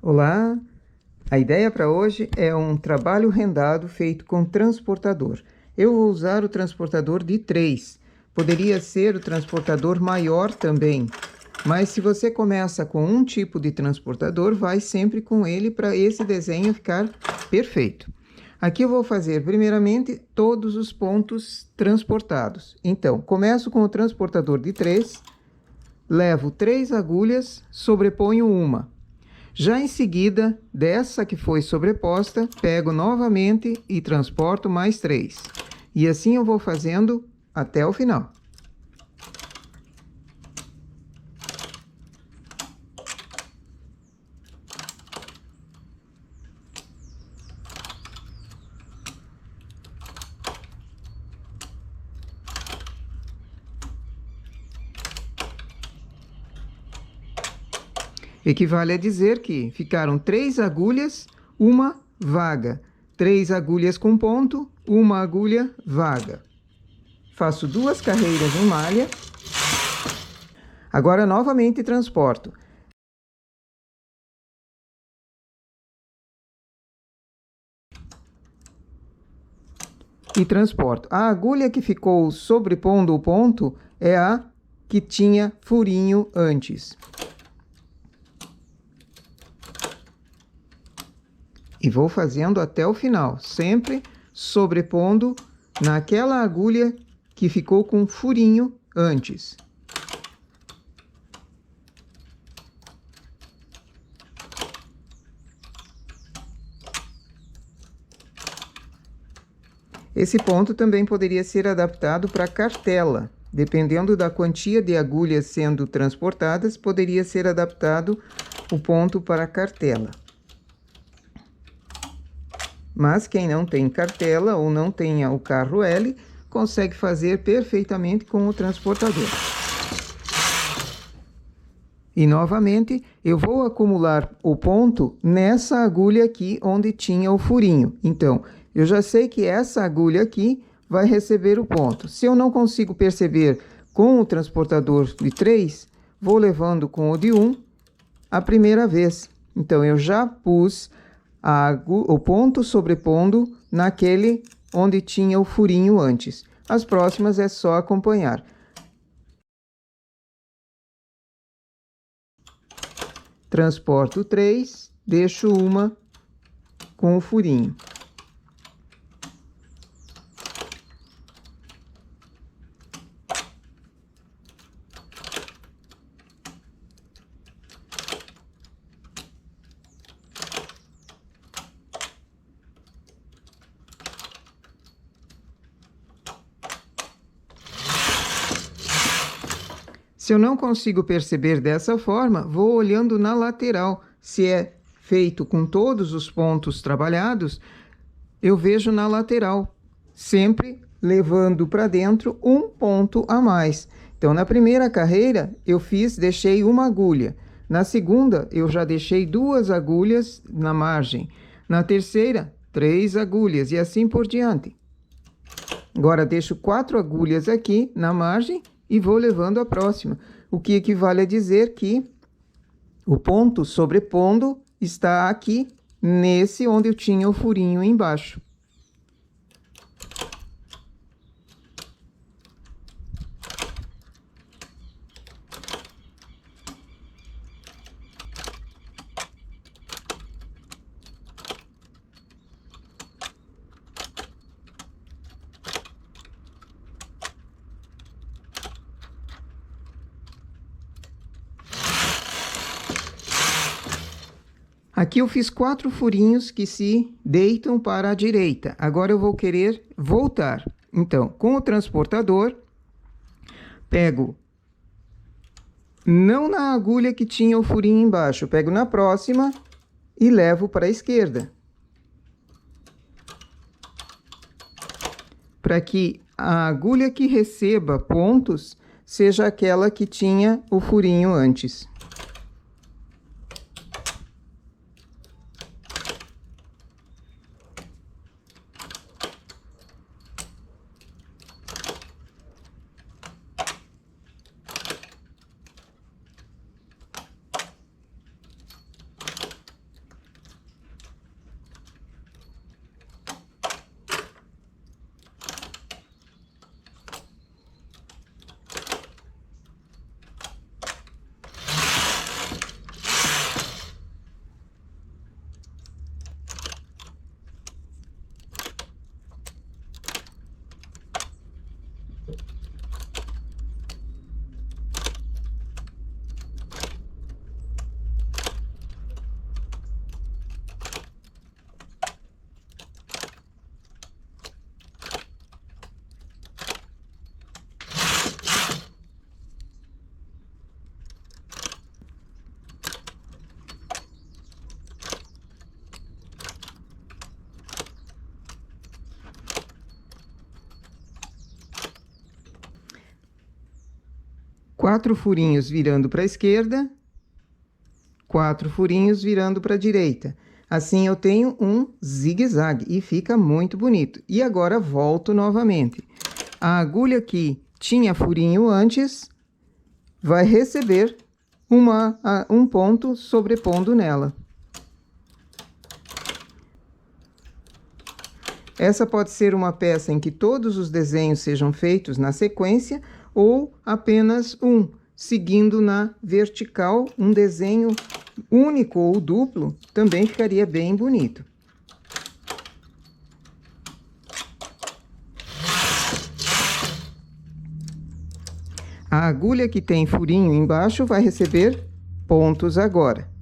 Olá! A ideia para hoje é um trabalho rendado feito com transportador. Eu vou usar o transportador de 3. Poderia ser o transportador maior também, mas se você começa com um tipo de transportador, vai sempre com ele para esse desenho ficar perfeito. Aqui eu vou fazer primeiramente todos os pontos transportados. Então, começo com o transportador de 3, levo 3 agulhas, sobreponho uma. Já em seguida, dessa que foi sobreposta, pego novamente e transporto mais 3. E assim eu vou fazendo até o final. Equivale a dizer que ficaram 3 agulhas, uma vaga. 3 agulhas com ponto, uma agulha vaga. Faço 2 carreiras em malha. Agora novamente transporto. E transporto. A agulha que ficou sobrepondo o ponto é a que tinha furinho antes. E vou fazendo até o final, sempre sobrepondo naquela agulha que ficou com furinho antes. Esse ponto também poderia ser adaptado para cartela. Dependendo da quantia de agulhas sendo transportadas, poderia ser adaptado o ponto para cartela. Mas quem não tem cartela ou não tenha o carro L, consegue fazer perfeitamente com o transportador. E novamente, eu vou acumular o ponto nessa agulha aqui onde tinha o furinho. Então, eu já sei que essa agulha aqui vai receber o ponto. Se eu não consigo perceber com o transportador de 3, vou levando com o de 1 a primeira vez. Então, eu já pus o ponto sobrepondo naquele onde tinha o furinho antes. As próximas é só acompanhar. Transporto 3, deixo uma com o furinho. Se eu não consigo perceber dessa forma, vou olhando na lateral. Se é feito com todos os pontos trabalhados, eu vejo na lateral, sempre levando para dentro um ponto a mais. Então, na primeira carreira, deixei uma agulha. Na segunda, eu já deixei 2 agulhas na margem. Na terceira, 3 agulhas e assim por diante. Agora, deixo 4 agulhas aqui na margem e vou levando a próxima, o que equivale a dizer que o ponto sobrepondo está aqui, nesse onde eu tinha o furinho embaixo. Aqui eu fiz 4 furinhos que se deitam para a direita. Agora eu vou querer voltar. Então, com o transportador, pego não na agulha que tinha o furinho embaixo, pego na próxima e levo para a esquerda. Para que a agulha que receba pontos seja aquela que tinha o furinho antes. 4 furinhos virando para a esquerda, 4 furinhos virando para a direita. Assim eu tenho um zigue-zague e fica muito bonito. E agora volto novamente. A agulha que tinha furinho antes vai receber um ponto sobrepondo nela. Essa pode ser uma peça em que todos os desenhos sejam feitos na sequência ou apenas um, seguindo na vertical, um desenho único ou duplo também ficaria bem bonito. A agulha que tem furinho embaixo vai receber pontos agora.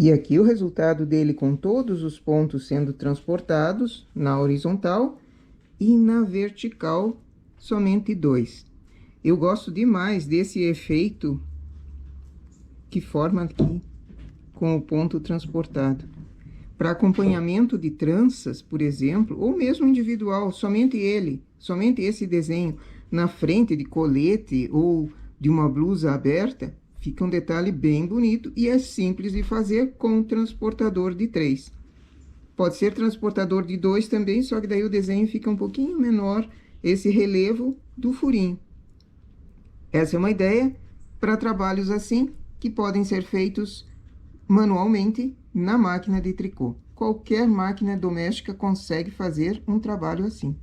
E aqui o resultado dele com todos os pontos sendo transportados na horizontal e na vertical somente 2. Eu gosto demais desse efeito que forma aqui com o ponto transportado. Para acompanhamento de tranças, por exemplo, ou mesmo individual, somente esse desenho na frente de colete ou de uma blusa aberta, fica um detalhe bem bonito e é simples de fazer com transportador de 3. Pode ser transportador de 2 também, só que daí o desenho fica um pouquinho menor, esse relevo do furinho. Essa é uma ideia para trabalhos assim, que podem ser feitos manualmente na máquina de tricô. Qualquer máquina doméstica consegue fazer um trabalho assim.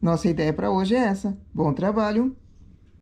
Nossa ideia para hoje é essa. Bom trabalho!